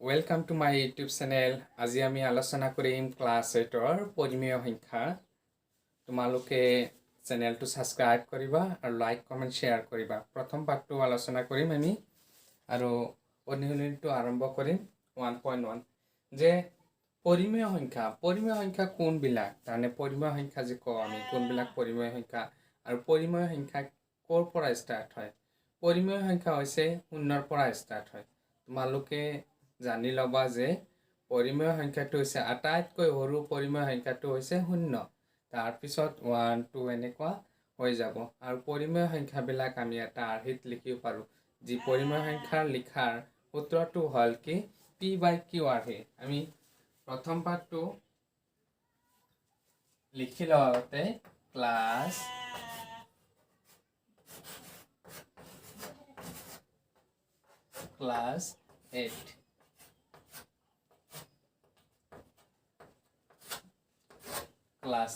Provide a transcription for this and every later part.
Welcome to my YouTube channel. আজি আমি আলোচনা কৰিম ক্লাছ 8ৰ পৰিমেয় সংখ্যা। তোমালোকে চেনেলটো সাবস্ক্ৰাইব কৰিবা আৰু লাইক কমেন্ট শেয়াৰ কৰিবা। প্ৰথম পাঠটো আলোচনা কৰিম আমি আৰু অনুশীলনীটো আৰম্ভ কৰিম 1.1 যে পৰিমেয় সংখ্যা কোনবিলাক মানে পৰিমেয় সংখ্যা যে কওঁ আমি কোনবিলাক পৰিমেয় সংখ্যা আৰু পৰিমেয় সংখ্যা ক'ৰ পৰা ষ্টাৰ্ট হয়। পৰিমেয় সংখ্যা হৈছে 0ৰ পৰা ষ্টাৰ্ট হয়। তোমালোকে জানি লবা যে পৰিমেয় সংখ্যাটো হৈছে আটাইতকৈ সৰু পৰিমেয় সংখ্যাটো হৈছে 0 তাৰ পিছত 1 2 এনেকুৱা হৈ যাব আৰু পৰিমেয় সংখ্যাবিলাক আমি এটা আৰ্হিত লিখিব পাৰো যি পৰিমেয় সংখ্যাৰ লিখাৰ সূত্ৰটো হ'ল কি p/q আৰ্হি। আমি প্ৰথম পাঠটো লিখি লওঁতে ক্লাছ class 8 class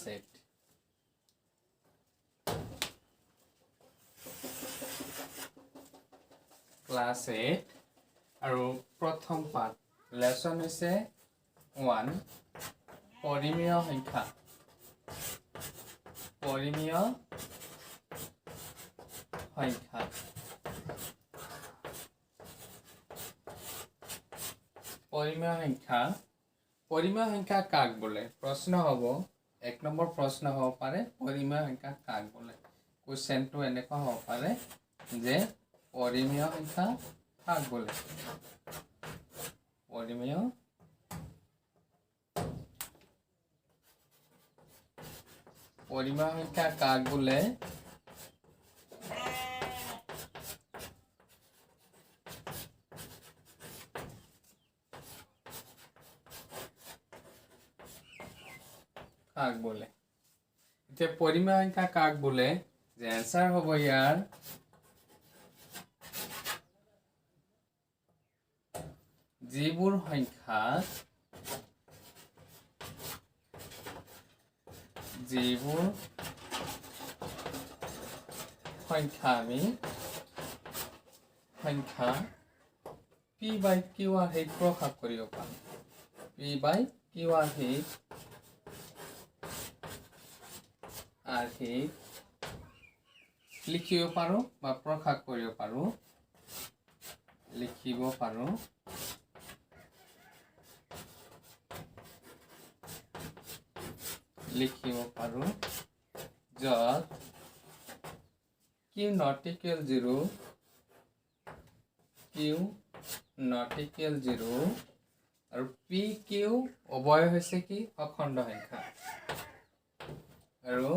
8 আৰু প্ৰথম পাঠ লেসন হৈছে 1 পৰিমেয় সংখ্যা পৰিমেয় সংখ্যা কাক বোলে প্ৰশ্ন হ'ব 1 নম্বৰ প্ৰশ্ন হ'ব পাৰে পৰিমেয় সংখ্যা কাক বোলে কোৱেশ্চনটো এনেকুৱা হ'ব পাৰে যে পৰিমেয় সংখ্যা কাক বোলে পৰিমেয় সংখ্যা কাক বোলে কাক বোলে এতিয়া পৰিমেয় সংখ্যা কাক বোলে যে आंसर হ'ব ইয়াৰ যিবোৰ সংখ্যা আমি সংখ্যা p/q আৰ্হিত প্ৰকাশ কৰিব পাৰোঁ p/q আৰ্হিত লিখিব পাৰো বা প্ৰকাশ কৰিব পাৰো য'ত q not equal 0 আৰু pq উভয় হৈছে কি অখণ্ড সংখ্যা আৰু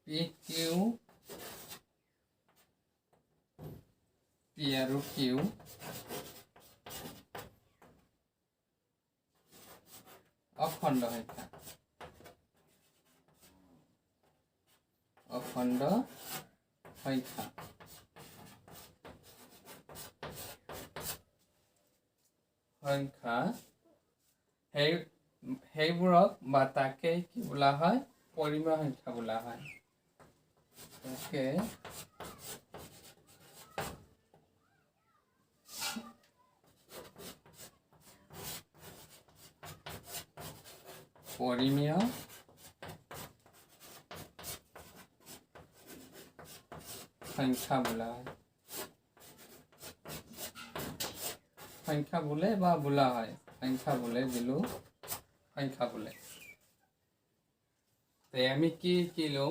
p আৰু q অখণ্ড সংখ্যা সেইবোৰক বা তাকে কি বোলা হয় পৰিমেয় সংখ্যা বোলা হয় পৰিমেয় সংখ্যা বোলা হয় সংখ্যা বোলে বা বোলা হয় সংখ্যা বোলে তে আমি কি কিলো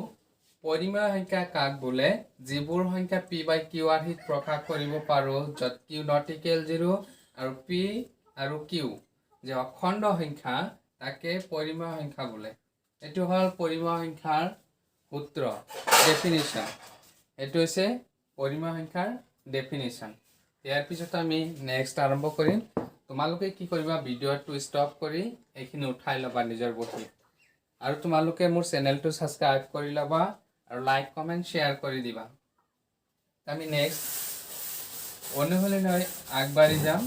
পৰিমেয় সংখ্যা কাক বোলে যিবোৰ সংখ্যা p/q আৰ্হিত প্ৰকাশ কৰিব পাৰো য'ত q not equal 0 আৰু p আৰু q যে অখণ্ড সংখ্যা তাকে পৰিমেয় সংখ্যা বোলে এটো হল পৰিমেয় সংখ্যাৰ সূত্ৰ ডেফিনিশন এটো হৈছে পৰিমেয় সংখ্যাৰ ডেফিনিশন ইয়াৰ পিছত আমি নেক্সট আৰম্ভ কৰিম তোমালোকে কি কৰিবা ভিডিওটো ষ্টপ কৰি এইখিনি উঠাই লবা নিজৰ বহি আৰু তোমালোকে মোৰ চেনেলটো সাবস্ক্ৰাইব কৰি লবা আৰু লাইক কমেন্ট শেয়াৰ কৰি দিবা আমি নেক্সট অনুশীলনলৈ আগবাঢ়ি যাম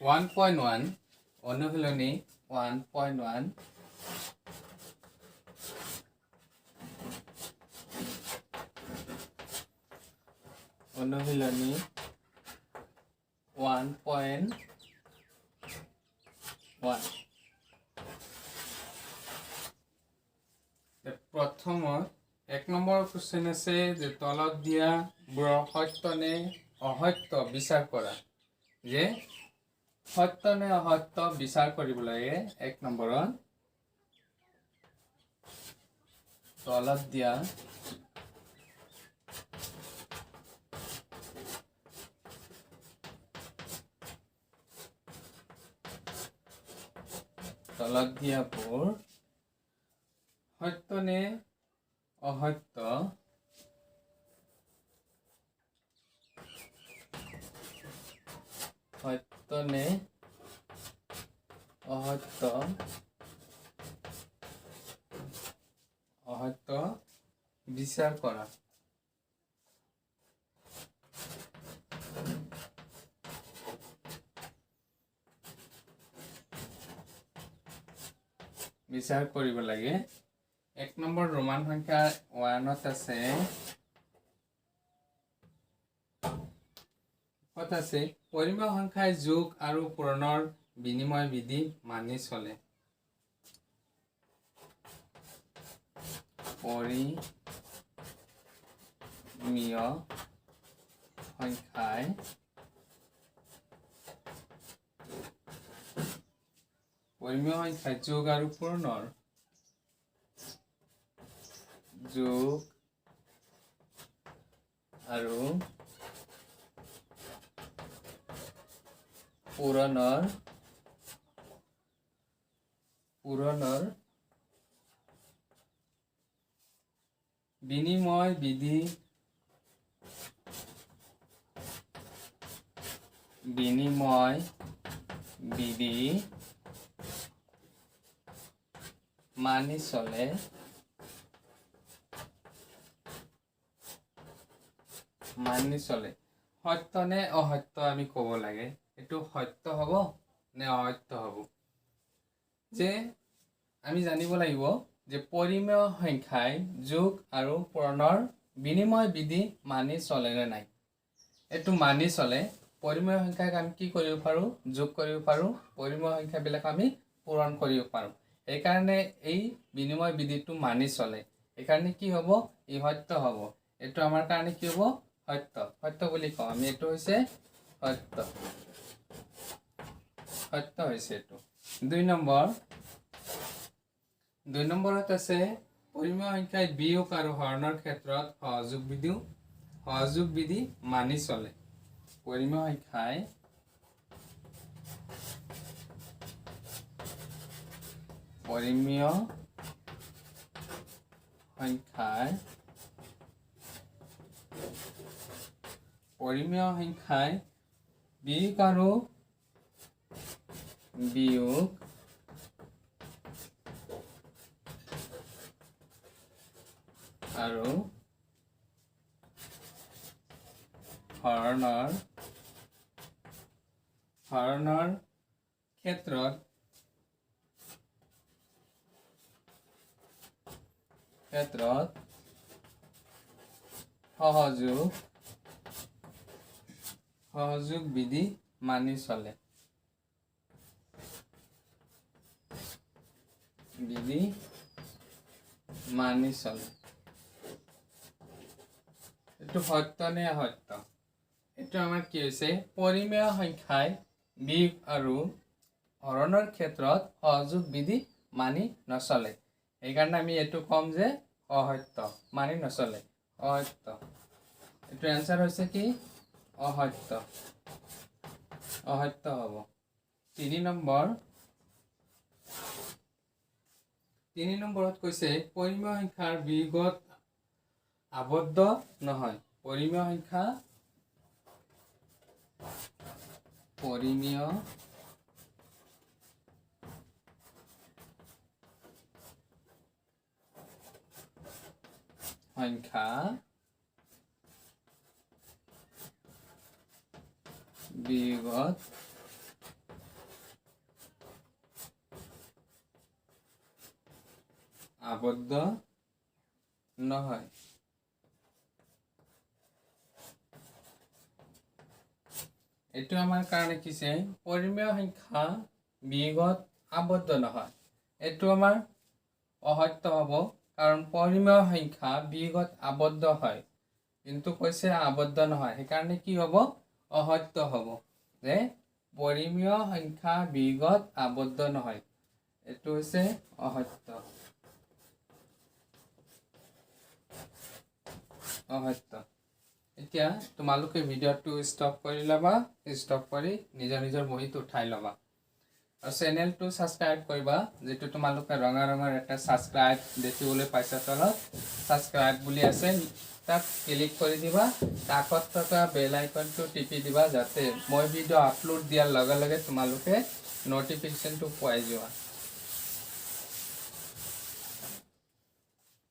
1.1 অনুশীলনী 1.1 অনুশীলনী 1.1 প্ৰথমত 1 নম্বৰ কোৱেশ্চন আছে যে তলত দিয়া বোৰৰ সত্য নে অসত্য বিচাৰ কৰা যে সত্য নে অসত্য বিচাৰ কৰিব লাগে 1 নম্বৰত তলত দিয়া বোৰ সত্য নে অসত্য বিচাৰ কৰা বিচাৰ কৰিব লাগে 1 নম্বৰ ৰোমান সংখ্যা 1ত আছে পৰিমেয় সংখ্যাই যোগ আৰু পূৰণৰ বিনিময় বিধি মানি চলে পৰিমেয় সংখ্যাই যোগ আৰু পূৰণৰ বিনিময় বিধি মানি চলে সত্য নে অসত্য আমি ক'ব লাগে এটো সত্য হ'ব নে অসত্য হ'ব যে আমি জানিব লাগিব যে পৰিমেয় সংখ্যাই যোগ আৰু পূৰণৰ বিনিময় বিধি মানি চলে নে নাই এটো মানি চলে পৰিমেয় সংখ্যাক আমি কি কৰিব পাৰো যোগ কৰিব পাৰো পৰিমেয় সংখ্যাবিলাক আমি পূৰণ কৰিব পাৰো এই কাৰণে এই বিনিময় বিধিটো মানি চলে এই কাৰণে কি হ'ব ই সত্য হ'ব এটো আমাৰ কাৰণে কি হ'ব সত্য বুলি কওঁ আমি এটো হৈছে সত্য হৈছে এটো 2 নম্বৰত আছে পৰিমেয় সংখ্যাই বিয়োগ আৰু হৰণৰ ক্ষেত্ৰত সহযোগ বিধি মানি চলে পৰিমেয় সংখ্যাই বিয়োগ আৰু হৰণৰ ক্ষেত্ৰত সহযোগ বিধি মানি চলে এটো সত্য নে অসত্য এটো আমাৰ কি হৈছে পৰিমেয় সংখ্যাই বিয়োগ আৰু হৰণৰ ক্ষেত্ৰত সহযোগ বিধি মানি নচলে এই কাৰণে আমি এটো কম যে অসত্য মানি নচলে অসত্য এটো आंसर হৈছে কি অসত্য হ'ব 3 নম্বৰত কৈছে পৰিমেয় সংখ্যাৰ বিয়োগত আবদ্ধ নহয় পৰিমেয় সংখ্যা বিয়োগত আবদ্ধ নহয় এইটো আমাৰ কাৰণে কিছে পৰিমেয় সংখ্যা বিয়োগত আবদ্ধ নহয় এইটো আমাৰ অসত্য হ'ব কাৰণ পৰিমেয় সংখ্যা বিয়োগত আবদ্ধ হয় কিন্তু কৈছে আবদ্ধ নহয় সেইকাৰণে কি হ'ব অসত্য হ'ব যে পৰিমেয় সংখ্যা বিয়োগত আবদ্ধ নহয় এইটো হৈছে অসত্য অসত্য এতিয়া তোমালোকে ভিডিওটো ষ্টপ কৰি লবা ষ্টপ কৰি নিজৰ বহিত উঠাই লবা আৰু চেনেলটো সাবস্ক্ৰাইব কৰিবা যেটো তোমালোকে ৰঙা ৰঙৰ এটা সাবস্ক্ৰাইব দেখিবলৈ পাইছা তলত সাবস্ক্ৰাইব বুলি আছে তাক ক্লিক কৰি দিবা কাষত থকা বেল আইকনটো টিপি দিবা যাতে মই ভিডিও আপলোড দিয়াৰ লগে লগে তোমালোকে নোটিফিকেশনটো পাই যোৱা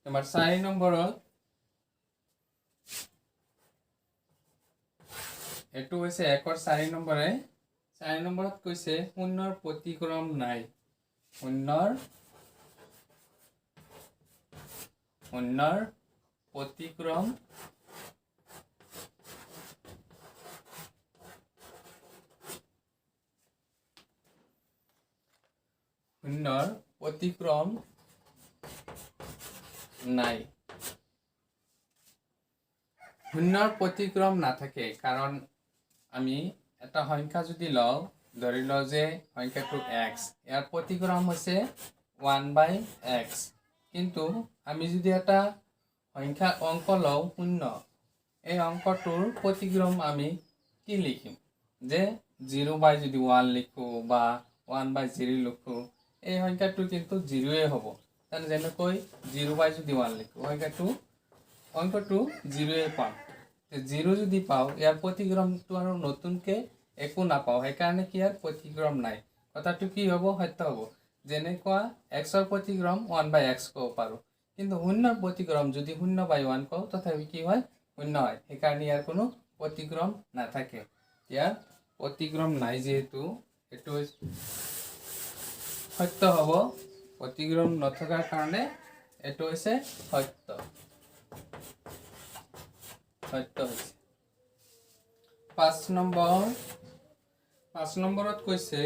তোমাৰ 4 নম্বৰত এটো হৈছে 1 ৰ 4 নম্বৰে 4 নম্বৰত কৈছে শূন্যৰ প্ৰতিক্ৰম নাই শূন্যৰ প্ৰতিক্ৰম নাই শূন্যৰ প্ৰতিক্ৰম নাথাকে কাৰণ আমি এটা সংখ্যা যদি লও ধৰি লও যে সংখ্যাটো x ইয়াৰ প্ৰতিক্ৰম হৈছে 1/x কিন্তু আমি যদি এটা সংখ্যা অংক লও শূন্য এই অংকটোৰ প্ৰতিক্ৰম আমি কি লিখিম যে 0/1 লিখো বা 1/0 লিখো এই সংখ্যাটো কিন্তু 0 এ হ'ব তান যেনেকৈ 0/1 লিখো সংখ্যাটো অংকটো 0 এ পাম 0 যদি পাও ইয়াৰ প্ৰতিক্ৰমটো আৰু নতুনকে একো নাপাও সেইকাৰণে কি ইয়াৰ প্ৰতিক্ৰম নাই কথাটো কি হ'ব সত্য হ'ব যেনেকুৱা x ৰ প্ৰতিক্ৰম 1/x কও পাৰো কিন্তু শূন্যৰ প্ৰতিক্ৰম যদি 0/1 কও তথাপি কি হয় শূন্য হয় সেইকাৰণে ইয়াৰ কোনো প্ৰতিক্ৰম নাথাকে ইয়াৰ প্ৰতিক্ৰম নাই যেহেতু এটো সত্য হ'ব প্ৰতিক্ৰম নথকাৰ কাৰণে এটো হৈছে সত্য সত্য হৈছে 5 নম্বৰত কৈছে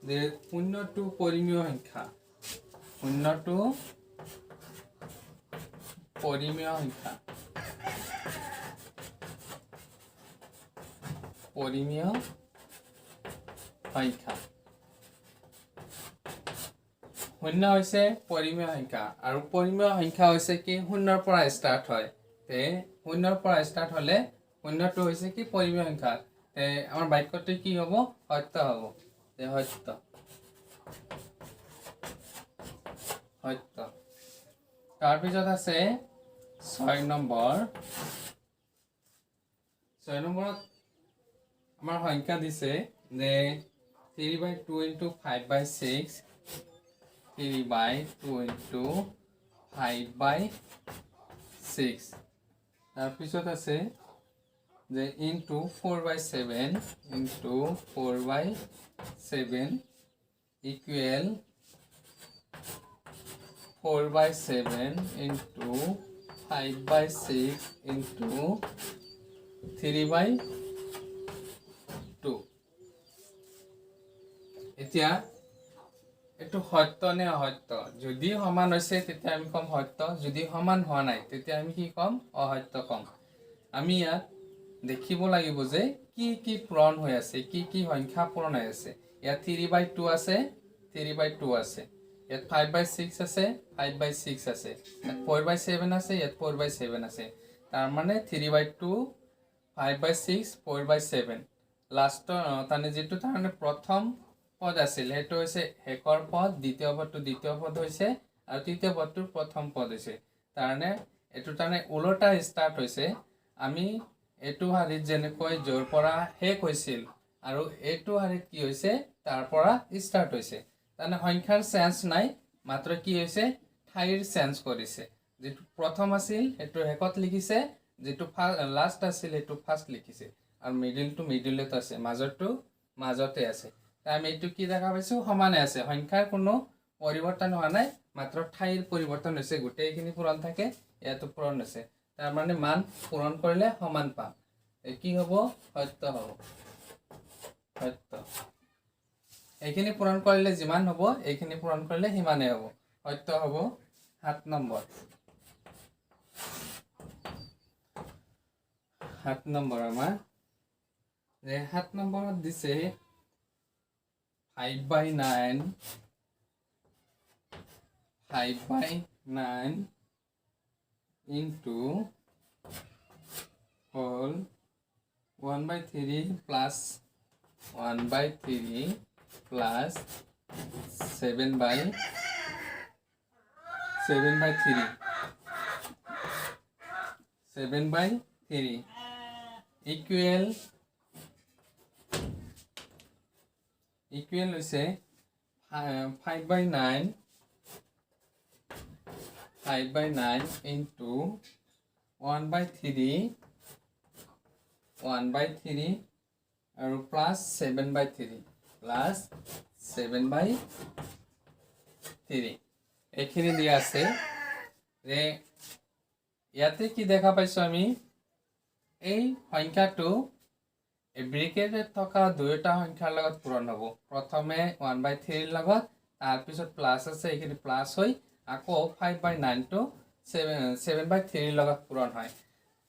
যে শূন্যটো পৰিমেয় সংখ্যা শূন্যটো পৰিমেয় সংখ্যা শূন্য হৈছে পৰিমেয় সংখ্যা আৰু পৰিমেয় সংখ্যা হৈছে কি শূন্যৰ পৰা স্টাৰ্ট হয় তে শূন্যৰ পৰা স্টাৰ্ট হলে শূন্যটো হৈছে কি পৰিমেয় সংখ্যা তে আমাৰ বাক্যটো কি হ'ব সত্য হ'ব তে সত্য তাৰ পিছত আছে 6 নম্বৰত আমাৰ সংখ্যা দিছে যে 3/2 * 5/6 3/2 * 5/6 তাৰ পিছত আছে যে into 4/7 equal 4/7 into 5/6 into 3/2 এতিয়া এটো সত্য নে অসত্য যদি সমান হৈছে তেতিয়া আমি কম সত্য যদি সমান হোৱা নাই তেতিয়া আমি কি কম অসত্য কম আমি ইয়াত দেখিব লাগিব যে কি পূৰণ হৈ আছে কি সংখ্যা পূৰণ হৈ আছে ইয়াত 3/2 আছে 3/2 আছে ইয়াত 5/6 আছে 5/6 আছে ইয়াত 4/7 আছে ইয়াত 4/7 আছে তাৰ মানে 3/2 5/6 4/7 লাষ্টৰ তানে যেটো তানে প্ৰথম পদ আছিল হেটো হৈছে হেকৰ পদ দ্বিতীয় পদ হৈছে আৰু তৃতীয় পদটো প্ৰথম পদ হৈছে তাৰনে এটো তানে উলটা স্টাৰ্ট হৈছে আমি এটো হাৰিত যেনেকৈ জোৰ পৰা শেষ হৈছিল আৰু এটো হাৰিত কি হৈছে তাৰ পৰা স্টাৰ্ট হৈছে তানে সংখ্যাৰ চেঞ্জ নাই মাত্ৰ কি হৈছে ঠাইৰ চেঞ্জ কৰিছে যেটো প্ৰথম আছিল এটো হেকত লিখিছে যেটো লাষ্ট আছিল এটো ফাৰ্স্ট লিখিছে আৰু মিডলটো মিডলত আছে মাজৰটো মাজতে আছে আমি এটো কি দেখা পাইছো সমানে আছে সংখ্যাৰ কোনো পৰিৱৰ্তন হোৱা নাই, মাত্ৰ ঠাইৰ পৰিৱৰ্তন হৈছে, গোটেইখিনি পূৰণ থাকে, ইয়াতো পূৰণ হৈছে। তাৰ মানে মান পূৰণ কৰিলে সমান পাম। কি হ'ব? সত্য হ'ব, সত্য। এইখিনি পূৰণ কৰিলে যিমান হ'ব, এইখিনি পূৰণ কৰিলে সিমানেই হ'ব, সত্য হ'ব। 7 নম্বৰ, 7 নম্বৰ আমাৰ যে 7 নম্বৰত দিছে 5/9 into whole 1/3 plus 1/3 plus 7/3 equal হৈছে 5/9 into 1/3 আৰু প্লাছ 7/3 এইখিনি দিয়া আছে। যে ইয়াতে কি দেখা পাইছোঁ আমি, এই সংখ্যাটো ব্ৰেকেটত থকা দুয়োটা সংখ্যাৰ লগত পূৰণ হ'ব। প্ৰথমে 1/3 লগত, তাৰপিছত প্লাছ আছে, এইখিনি প্লাছ হৈ আকৌ 5/9টো 7/3 লগত পূৰণ হয়।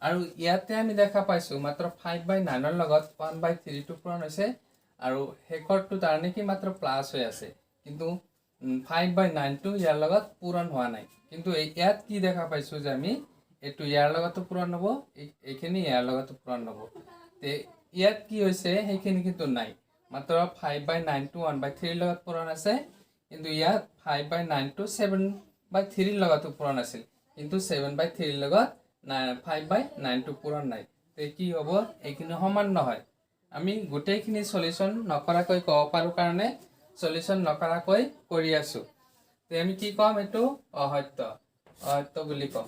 আৰু ইয়াতে আমি দেখা পাইছোঁ মাত্ৰ 5/9ৰ লগত 1/3টো পূৰণ হৈছে, আৰু শেষৰটো তাৰ নেকি মাত্ৰ প্লাছ হৈ আছে, কিন্তু 5/9টো ইয়াৰ লগত পূৰণ হোৱা নাই। কিন্তু ইয়াত কি দেখা পাইছোঁ যে আমি এইটো ইয়াৰ লগতো পূৰণ হ'ব, এইখিনি ইয়াৰ লগতো পূৰণ হ'ব। তে ইয়াত কি হৈছে সেইখিনি কিন্তু নাই, মাত্ৰ 5/9টো 1/3 লগত পূৰণ আছে, কিন্তু ইয়াত 5/9টো 7/3 লগতো পূৰণ আছিল, কিন্তু 7/3 লগত 5/9টো পূৰণ নাই। তে কি হ'ব? এইখিনি সমান নহয়। আমি গোটেইখিনি সলিউশ্যন নকৰাকৈ ক'ব পাৰোঁ কাৰণে সলিউশ্যন নকৰাকৈ কৰি আছোঁ। তে আমি কি ক'ম? এইটো অসত্য, অসত্য বুলি ক'ম।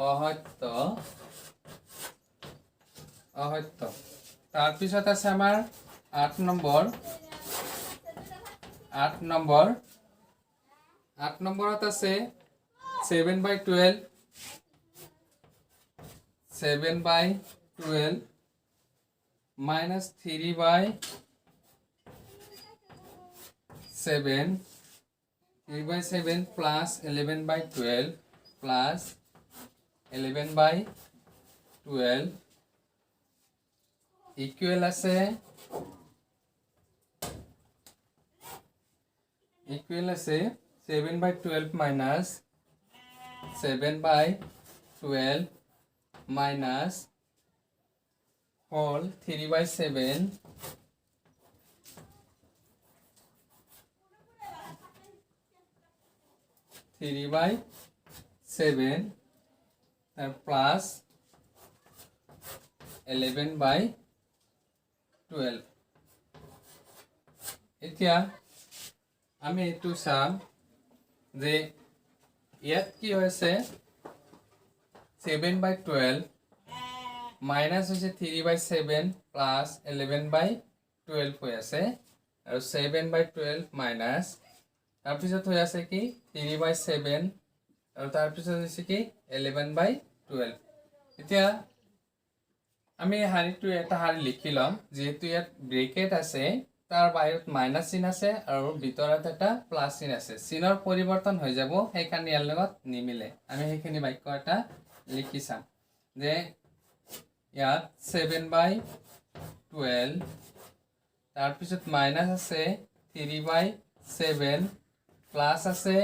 অসত্য, অসত্য। তাৰপিছত আছে আমাৰ 8 নম্বৰ। 8 নম্বৰত আছে 7/12 minus 3/7 plus 11/12 plus 11/12 equal আছে 7/12 minus 7/12 minus whole 3/7 plus 11/12 এতিয়া আমি এইটো চাম যে ইয়াত কি হৈছে 7/12 মাইনাছ হৈছে 3/7 প্লাছ 11/12 হৈ আছে, আৰু 7/12 মাইনাছ তাৰপিছত হৈ আছে কি 3/7 আৰু তাৰপিছত হৈছে কি 11/12। এতিয়া আমি শাৰীটো এটা শাৰী লিখি ল'ম, যিহেতু ইয়াত ব্ৰেকেট আছে, তাৰ বাহিৰত মাইনাছ চিন আছে আৰু ভিতৰত এটা প্লাছ চিন আছে, চিনৰ পৰিৱৰ্তন হৈ যাব, সেইকাৰণে ইয়াৰ লগত নিমিলে। আমি সেইখিনি বাক্য এটা লিখি চাম যে ইয়াত 7/12 তাৰপিছত মাইনাছ আছে 3/7 প্লাছ আছে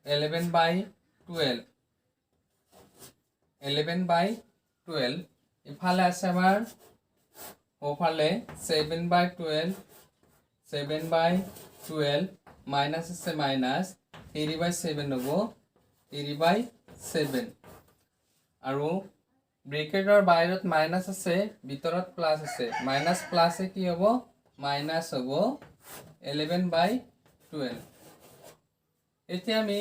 11/12 ইফালে আছে আমাৰ ওফালে 7/12 মাইনাছ আছে মাইনাছ 3/7 হ'ব 3/7, আৰু ব্ৰেকেটৰ বাহিৰত মাইনাছ আছে, ভিতৰত প্লাছ আছে, মাইনাছ প্লাছে কি হ'ব? মাইনাছ হ'ব 11/12। এতিয়া আমি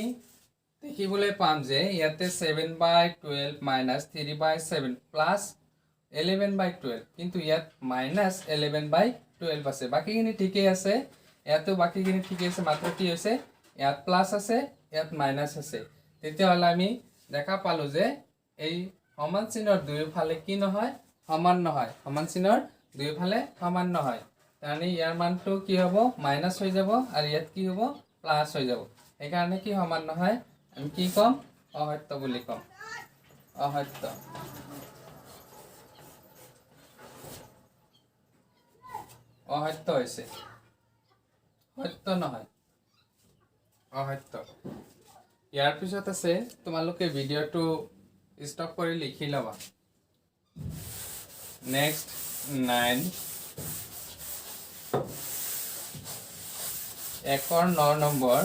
দেখিবলৈ পাম যে ইয়াতে 7/12 মাইনাছ 3/7 প্লাছ 11/12 কিন্তু ইয়াত -11/12 আছে বাকিখিনি ঠিকই আছে ইয়াতো বাকিখিনি ঠিকই আছে মাত্ৰ কি হৈছে ইয়াত প্লাস আছে ইয়াত মাইনাস আছে তেতিয়াহ'লে আমি দেখা পালো যে এই সমান চিহ্নৰ দুয়োফালে কি নহয় সমান নহয় সমান চিহ্নৰ দুয়োফালে সমান নহয় মানে ইয়াৰ মানটো কি হ'ব মাইনাস হৈ যাব আৰু ইয়াত কি হ'ব প্লাস হৈ যাব এই কাৰণে কি সমান নহয় আমি কি কম অসত্য বুলি কম অসত্য অসত্য হৈছে সত্য নহয় অসত্য ইয়াৰ পিছত আছে তোমালোকে ভিডিঅটো স্টপ কৰি লিখি লবা নেক্সট 9 একৰ 9 নম্বৰ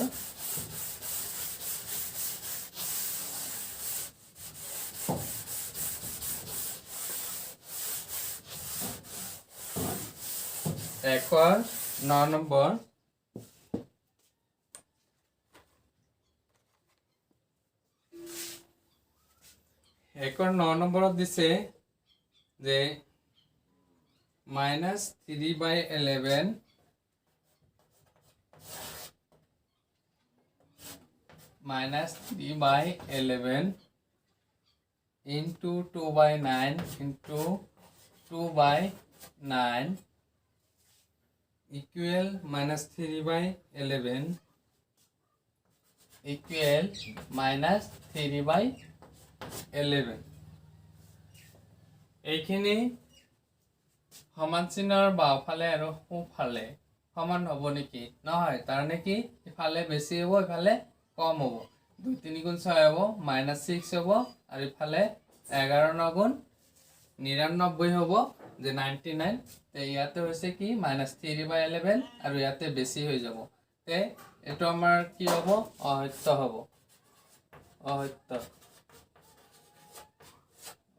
একৰ 9 নম্বৰ একৰ 9 নম্বৰত দিছে যে -3/11 -3/11 into 2/9 into 2/9 equal -3/11 equal -3/11 এইখিনি সমান চিহ্নৰ বাওফালে আৰু সোঁফালে সমান হ'ব নেকি নহয় তাৰনে কি ইফালে বেছি হ'ব ইফালে কম হ'ব 2 3 গুণ 6 হ'ব -6 হ'ব আৰু ইফালে 11 9 গুণ 99 হ'ব যে 99 তে ইয়াতে হৈছে কি -3/11 আৰু ইয়াতে বেছি হৈ যাব তে এটো আমাৰ কি হ'ব অসত্য হ'ব অসত্য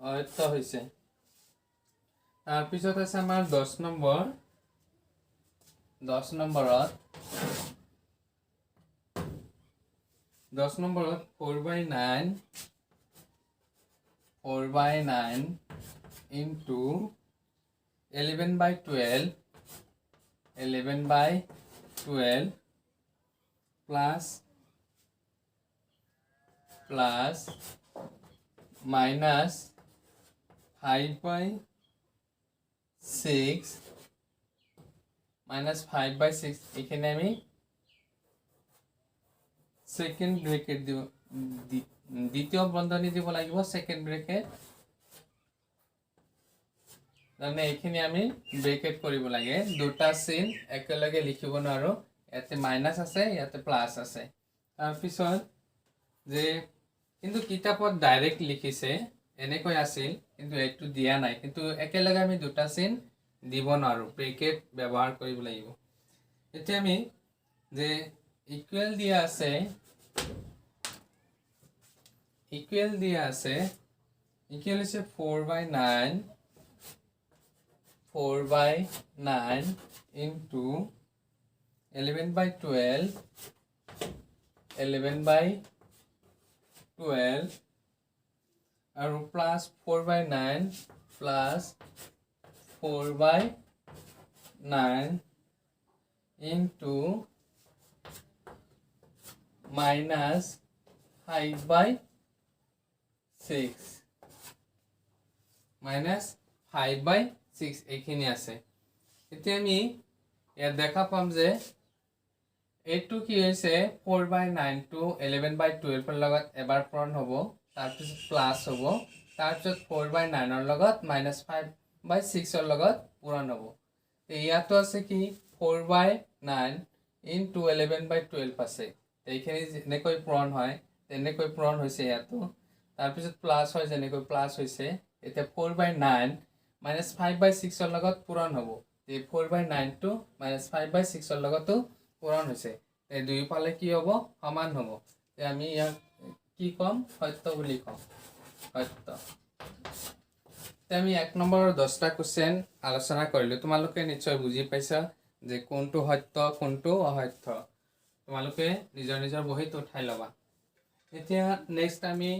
অসত্য হৈছে তাৰ পিছত আছে আমাৰ 10 নম্বৰ 10 নম্বৰত 4/9 into 11/12 plus minus 5/6 এখানে আমি সেকেন্ড ব্র্যাকেট দিব দ্বিতীয় বন্ধনী দিব লাগিব সেকেন্ড ব্র্যাকেট মানে এখানে আমি ব্র্যাকেট কৰিব লাগে দুটা চিন একেলগে লিখিব নোৱাৰো ইয়াতে মাইনাস আছে ইয়াতে প্লাস আছে তাৰ পিছত যে কিন্তু কিতাপত ডাইৰেক্ট লিখিছে এনেকৈ আছিল কিন্তু এটো দিয়া নাই কিন্তু একেলগে আমি দুটা চিন দিব নোৱাৰো ব্ৰ্যাকেট ব্যৱহাৰ কৰিব লাগিব এতিয়া আমি যে ইকুৱেল দিয়া আছে ইকুৱেল আছে 4/9 into 11/12 আৰু প্লাস 4/9 plus 4/9 into minus 5/6 এইখিনি আছে এতিয়া আমি ইয়াত দেখা পাম যে এইটো কি হৈছে 4/9 to 11/12 এর লগত এবাৰ পূৰণ হ'ব তাৰ পিছত প্লাস হ'ব তাৰ পিছত 4/9 এৰ লগত -5/6 এৰ লগত পূৰণ হ'ব ইয়াতো আছে কি 4/9 into 11/12 আছে এইখিনি যেনেকৈ পূৰণ হয় তেনেকৈ পূৰণ হৈছে ইয়াতো তাৰ পিছত প্লাস হয় যেনেকৈ প্লাস হৈছে এতিয়া 4/9 -5/6 এর লগত পূৰণ হ'ব এই 4/9 to -5/6 এৰ লগতো পূৰণ হৈছে এই দুই ফালে কি হ'ব সমান হ'ব তে আমি ইয়াক কি কম সত্য বুলি কম সত্য তে আমি 1 নম্বৰৰ 10টা কোশ্চেন আলোচনা কৰিলো তোমালোকে নিশ্চয় বুজি পাইছা যে কোনটো সত্য কোনটো অসত্য তোমালোকে নিজৰ নিজৰ বহিত উঠাই লবা এতিয়া নেক্সট আমি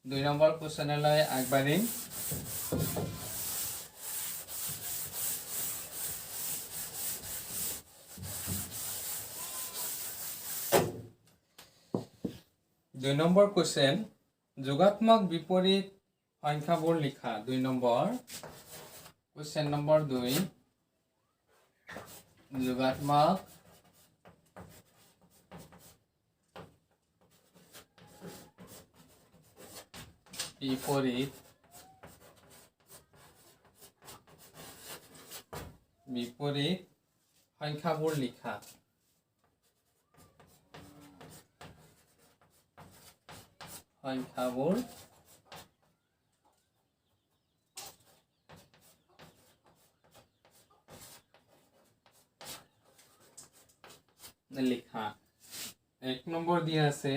2 নম্বৰ কোশ্চেনলৈ আগবাঢ়িম 2 নম্বৰ কোৱেশ্চন যোগাত্মক বিপৰীত সংখ্যাবোৰ লিখা 2 নম্বৰ কোৱেশ্চন নম্বৰ 2 যোগাত্মক বিপৰীত সংখ্যাবোৰ লিখা সংখ্যাবোৰ লিখা 1 নম্বৰ দিয়া আছে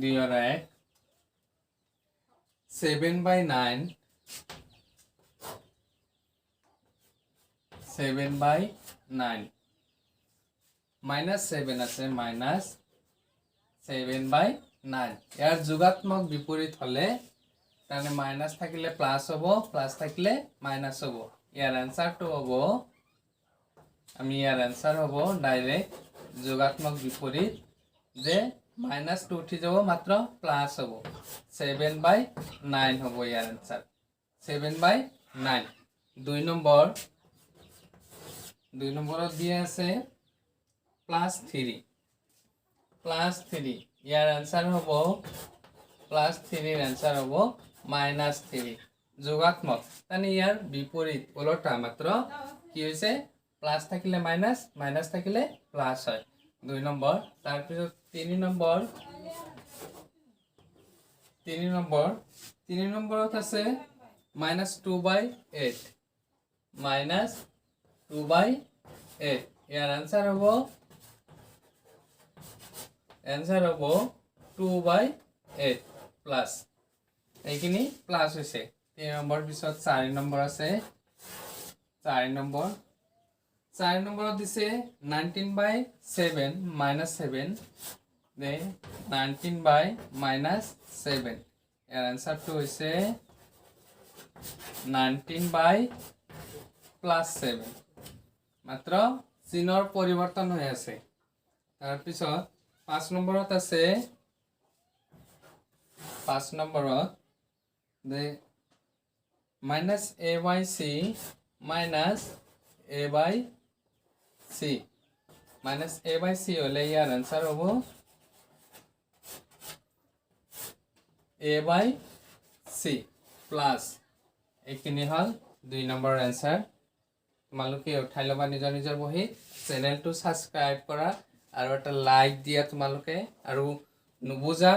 2/1 7/9 7/9 -7 আছে -7/9 ইয়াৰ যোগাত্মক বিপৰীত হলে তানে মাইনাস থাকিলে প্লাস হ'ব প্লাস থাকিলে মাইনাস হ'ব ইয়াৰ আনসাৰটো হ'ব আমি ইয়াৰ আনসাৰ হ'ব ডাইৰেক্ট যোগাত্মক বিপৰীত যে মাইনাস টু উঠি যাব মাত্ৰ প্লাস হ'ব 7/9 হ'ব ইয়াৰ আনসাৰ 7/9 2 নম্বৰত দিয়া আছে +3 ইয়াৰ আনসাৰ হ'ব +3 এৰ আনসাৰ হ'ব -3 যোগাত্মক মানে ইয়াৰ বিপৰীত ওলটা মাত্ৰ কি হৈছে প্লাস থাকিলে মাইনাস মাইনাস থাকিলে প্লাস হয় 2 নম্বৰ তাৰ পিছত 3 নম্বৰত আছে -2/8 -2/8 ইয়াৰ আনসাৰ হ'ব 2/8 প্লাস এইখিনি প্লাস হৈছে 3 নম্বৰ পিছত 4 নম্বৰ আছে 4 নম্বৰত দিছে 19/7 -7 দে 19/-7 ইয়াৰ আনসাৰটো হৈছে 19/+7 মাত্ৰ চিনৰ পৰিৱৰ্তন হৈ আছে তাৰ পিছত 5 নম্বৰত আছে 5 নম্বৰত দে -a/c -a/c হলে ইয়াৰ আনসাৰ হ'ব a/c প্লাস এইখিনি হল 2 নম্বৰ আনসাৰ তোমালোকে উঠাই লবা নিজৰ বহি চেনেলটো সাবস্ক্ৰাইব কৰা আৰু এটা লাইক দিয়া তোমালোকে আৰু নুবুজা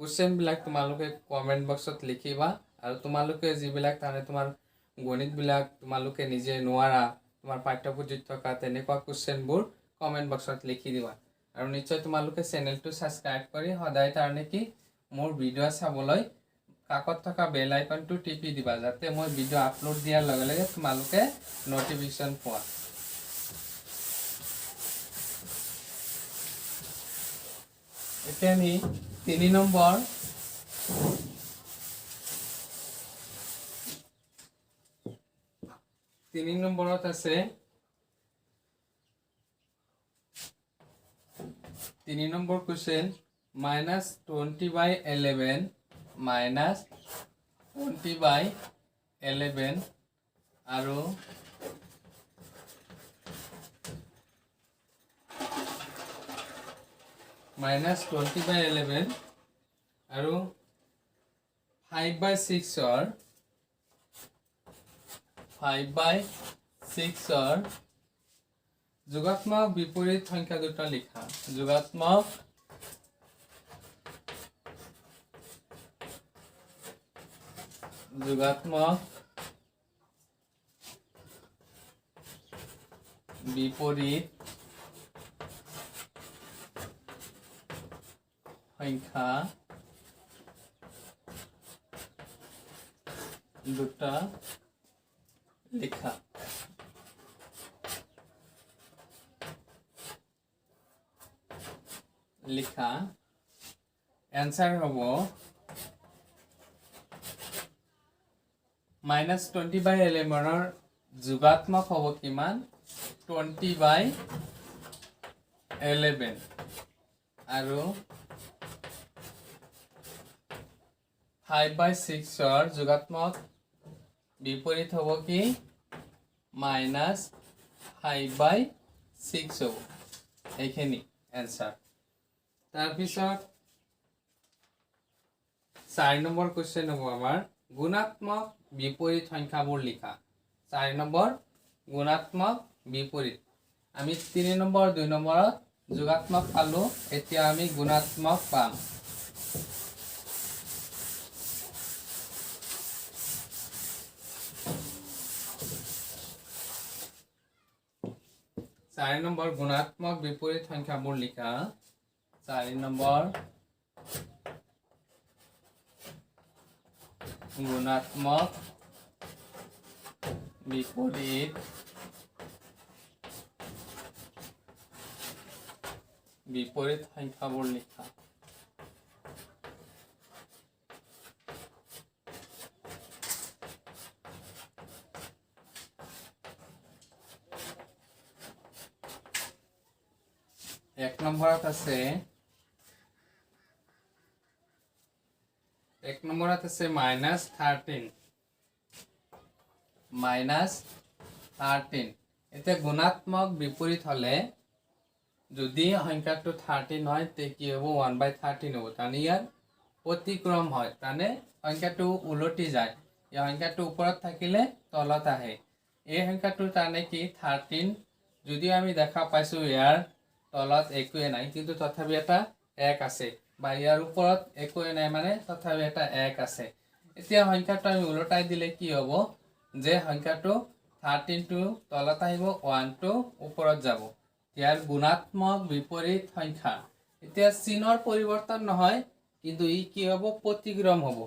কোশ্চেন বিলাক তোমালোকে কমেন্ট বক্সত লিখিবা আৰু তোমালোকে যিবিলাক তানে তোমাৰ গণিত বিলাক তোমালোকে নিজে নোৱাৰা তোমাৰ পাঠ্যপুথিত থকা তেনেকুৱা কোশ্চেনবোৰ কমেন্ট বক্সত লিখি দিবা আৰু নিশ্চয় তোমালোকে চেনেলটো সাবস্ক্ৰাইব কৰি সদায় তাৰনে কি মোৰ ভিডিও চাবলৈ কাকত থকা বেল আইকনটো টিপি দিবা যাতে মই ভিডিও আপলোড দিয়াৰ লগে লগে তোমালোকে নোটিফিকেশন পোৱা এতিয়া আমি 3 নম্বৰত আছে 3 নম্বৰ কোশ্চেন -20/11 -20/11 আৰু -20/11 আৰু 5/6 যোগাত্মক বিপৰীত সংখ্যা দুটা লিখা যোগাত্মক বিপৰীত সংখ্যা দুটা লিখা आंसर हम -20/11 যোগাত্মক হব কিমান 20/11 আৰু 5/6 যোগাত্মক বিপৰীত হব কি -5/6 হব এইখিনি এনসাৰ তাৰপিছত 4 নম্বৰ কোশ্চেন হব আমাৰ গুণাত্মক বিপৰীত সংখ্যাবোৰ লিখা 4 নম্বৰ গুণাত্মক বিপৰীত আমি 3 নম্বৰ 2 নম্বৰত যোগাত্মক পালো এতিয়া আমি গুণাত্মক পাম 4 নম্বৰ গুণাত্মক বিপৰীত সংখ্যাবোৰ লিখা 4 নম্বৰ গুণাত্মক বিপৰীত সংখ্যাবোৰ লিখা এক নম্বৰত আছে -13 এতিয়া গুণাত্মক বিপরীত হলে যদি সংখ্যাটো 13 হয় তে কি হব 1/13 হব তানে ইয়াৰ প্ৰতিক্ৰম হয় তানে সংখ্যাটো উলটি যায় এই সংখ্যাটো ওপৰত থাকিলে তলত আহে এই সংখ্যাটো তানে কি 13 যদিও আমি দেখা পাইছো ইয়াৰ তলত একোৱে নাই কিন্তু তথাপি এটা 1 আছে বা ইয়াৰ ওপৰত একোৱে নাই মানে তথাপি এটা 1 আছে এতিয়া সংখ্যাটো আমি উলটাই দিলে কি হ'ব যে সংখ্যাটো 13 টো তলত আহিব 1 টো ওপৰত যাব ইয়াৰ গুণাত্মক বিপৰীত সংখ্যা এতিয়া চিনৰ পৰিৱৰ্তন নহয় কিন্তু ই কি হ'ব প্ৰতিক্ৰম হ'ব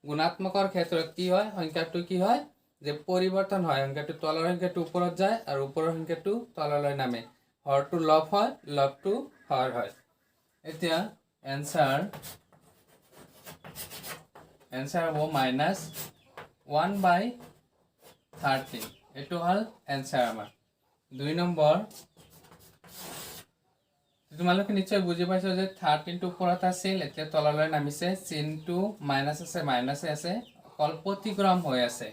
গুণাত্মকৰ ক্ষেত্ৰত কি হয় সংখ্যাটো কি হয় যে পৰিৱৰ্তন হয় সংখ্যাটো তলৰ সংখ্যাটো ওপৰত যায় আৰু ওপৰৰ সংখ্যাটো তললৈ নামে হৰটো লব হয় লবটো হৰ হয় এতিয়া এনসাৰ হ'ব -1/13 এটো হল এনসাৰ আমাৰ 2 নম্বৰ তোমালোকে নিশ্চয় বুজি পাইছো যে 13 টো ওপৰত আছিল এতিয়া তললৈ নামিছে চিনটো মাইনাস আছে মাইনাসে আছে অকল প্ৰতিক্ৰম হৈ আছে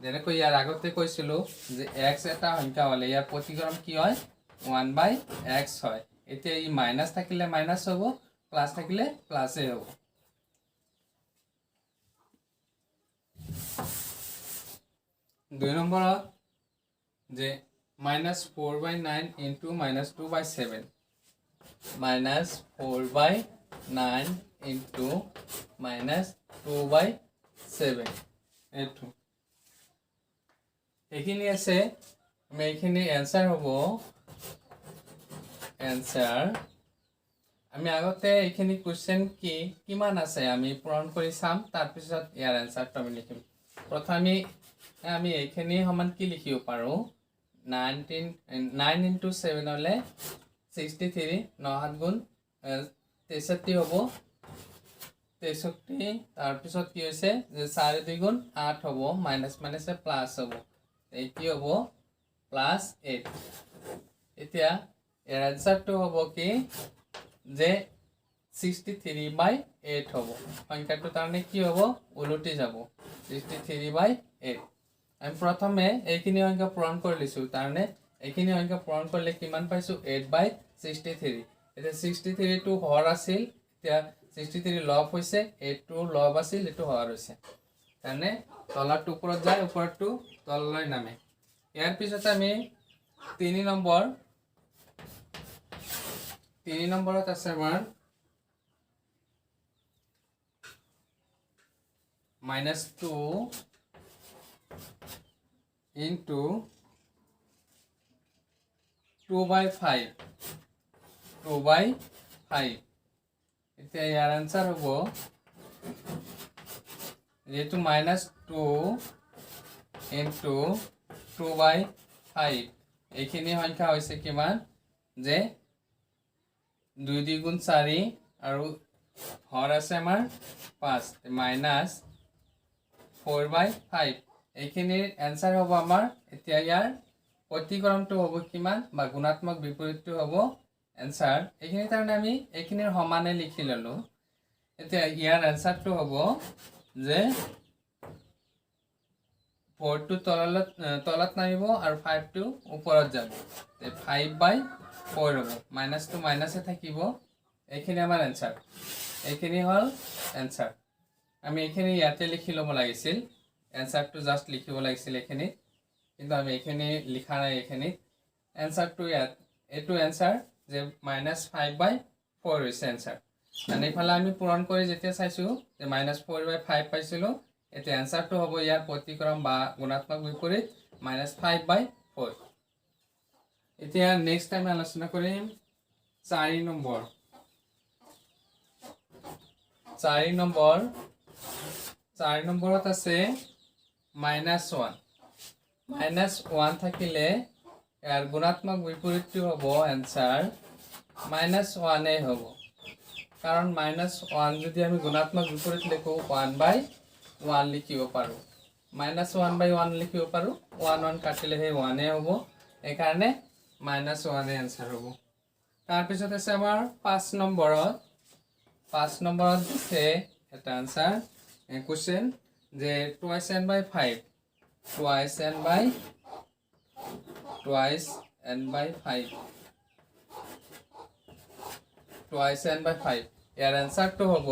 যেনেকৈ ইয়াৰ আগতে কৈছিলো যে x এটা সংখ্যা হলে ইয়াৰ প্ৰতিক্ৰম কি হয় 1/x হয় এতিয়া ই মাইনাস থাকিলে মাইনাস হ'ব প্লাস থাকিলে প্লাসে হ'ব 2 নম্বৰত যে -4/9 into -2/7 -4/9 into -2/7 এটো এইখিনি আছে আমি এইখিনি এনসার হ'ব এনসার আমি আগতে এইখিনি কোশ্চেন কি কিমান আছে আমি পূৰণ কৰি চাম তাৰ পিছত ইয়াৰ এনসাৰটো আমি লিখিম প্ৰথমে আমি এইখিনি সমান কি লিখিব পাৰো 9 into 7 হলে 63 9 গুণ 63 হ'ব 63 তাৰ পিছত কি হৈছে যে 4 2 গুণ 8 হ'ব মাইনাস মাইনাসে প্লাস হ'ব এই কি হ'ব +8 এতিয়া এর আনসারটো হ'ব কি যে 63/8 হ'ব সংখ্যাটো তাৰনে কি হ'ব উলটি যাব 63/8 আমি প্ৰথমে এইখিনি সংখ্যা পূৰণ কৰি লিছো তাৰনে এইখিনি সংখ্যা পূৰণ কৰিলে কিমান পাইছো 8/63 এটা 63 টো হৰ আছিল এতিয়া 63 লব হৈছে 8 টো লব আছিল এটো হৰ হৈছে তাৰনে তলৰটো ওপৰত যায় ওপৰটো তললৈ নামে ইয়াৰ পিছত আমি 3 নম্বৰত আছে আমাৰ -2 into 2/5 এতিয়া ইয়াৰ আনসার হ'ব যেহেতু -2 into 2/5 এইখিনি সংখ্যা হৈছে কিমান যে 2 2 গুণ 4 আৰু হৰ আছে আমাৰ 5 -4/5 এইখিনিৰ এনসাৰ হ'ব আমাৰ এতিয়া ইয়াৰ প্ৰতিক্ৰমটো হ'ব কিমান বা গুণাত্মক বিপৰীতটো হ'ব এনসাৰ এইখিনি তাৰমানে আমি এইখিনিৰ সমানে লিখি ললো এতিয়া ইয়াৰ এনসাৰটো হ'ব যে 4 টো তলত নামিব আৰু 5 টো ওপৰত যাব 5/4 হ'ব মাইনাস টু মাইনাসে থাকিব এইখিনি আমাৰ এনসাৰ এইখিনি হল এনসাৰ আমি এইখিনি ইয়াতে লিখি ল'ব লাগিছিল এনসাৰটো জাস্ট লিখিব লাগিছিল এইখিনি কিন্তু আমি এইখিনি লিখা নাই এইখিনি এনসাৰটো ইয়াত এইটো এনসাৰ যে -5/4 হৈছে এনসাৰ মানে ইফালে আমি পূৰণ কৰি যেতিয়া চাইছো যে -4/5 পাইছিলো এটা এনসাৰটো হ'ব ইয়াৰ প্ৰতিক্ৰম বা গুণাত্মক বিপৰীত -5/4 এতিয়া নেক্সট টাইম আলোচনা কৰিম 4 নম্বৰ 4 নম্বৰত আছে -1 -1 থাকিলে ইয়াৰ গুণাত্মক বিপৰীতটো হ'ব এনসাৰ -1 এ হ'ব কাৰণ -1 যদি আমি গুণাত্মক বিপৰীত লিখো 1/1 লিখিব পাৰো -1/1 লিখিব পাৰো 1 কাটিলে হে 1 এ হ'ব এই কাৰণে -1 এ आंसर হ'ব তাৰ পিছত আছে আমাৰ 5 নম্বৰত দিছে এটা आंसर কোশ্চেন যে 2n/5 ইয়াৰ आंसरটো হ'ব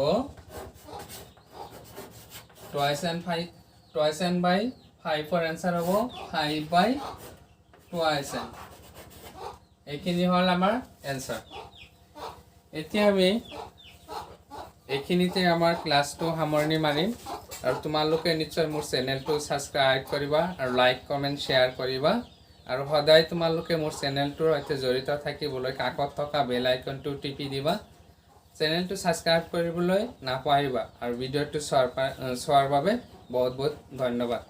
2n/5 ৰ आंसर হ'ব 5/2n এইখিনি হল আমাৰ आंसर এতিয়া আমি এইখিনিতে আমাৰ ক্লাসটো সামৰণি মাৰিম আৰু তোমালোকে নিশ্চয় মোৰ চেনেলটো সাবস্ক্ৰাইব কৰিবা আৰু লাইক কমেন্ট শেয়াৰ কৰিবা আৰু সদায় তোমালোকে মোৰ চেনেলটোৰ সৈতে জড়িত থাকিবলৈ কাষত থকা বেল আইকনটো টিপি দিবা চেনেলটো সাবস্ক্ৰাইব কৰিবলৈ নাপাহৰিবা আৰু ভিডিঅ'টো চোৱাৰ বাবে বহুত বহুত ধন্যবাদ